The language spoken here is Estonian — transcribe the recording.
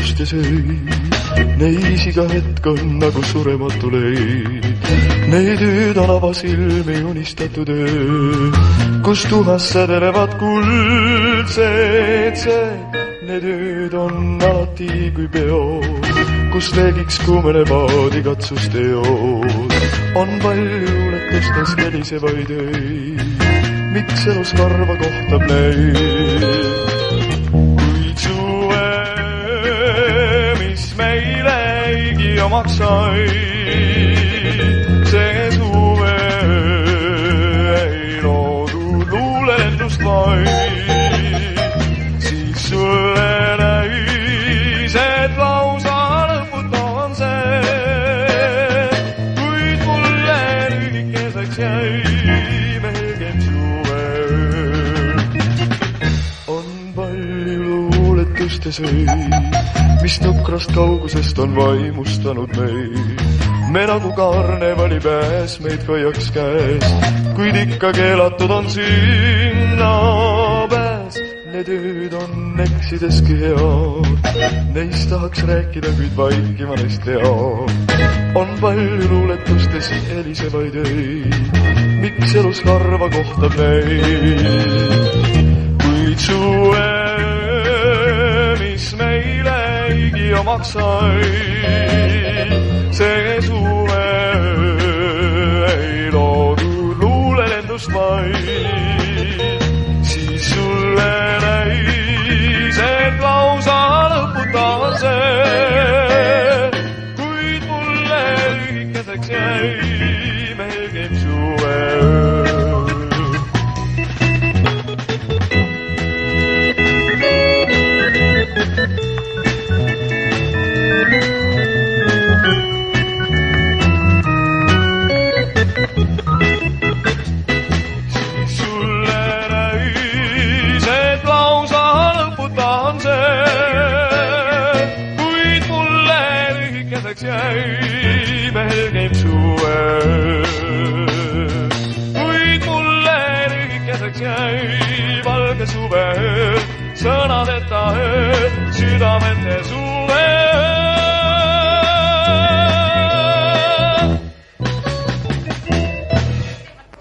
luuletust ja sõi. Neis iga hetk on nagu surematu leid. Neid ööd on avasilmi unistatud öö, kus tuhas sädelevad kuldsed seed. Need ööd on alati kui peod, kus leegiks kuumenevad igatsuste jood. On palju luuletustes helisevaid öid, miks elus karva kohtab neid. Kuid suve, mis meile eigi omaks sai, see suve ei loodud luulelendust vaid. Siis sulle näis, et lausa lõputa on see, kuid mulle lühikeseks jäi melgem suve. On palju luuletust ja sõi, mis nukrast kaugusest on vaimustanud meid. Me nagu karnevali pääs meid hoiaks käest, kuid ikka keelatud on sinna pääs. Need ööd on eksideski head, neist tahaks rääkida, kuid vaikima neist teab. On palju luuletustes helisevaid öid, miks elus harva kohtab neid. Kuid suve, mis meile eigi omaks sai, see suve ei loodud luulelendust vaid. Siis sulle näis, et lausa lõputa on see, kuid mulle lühikeseks jäi melgem suve. Jäi melgem suve, kuid mulle lühikeseks jäi valge suve, sõnadeta öö, südamete suve.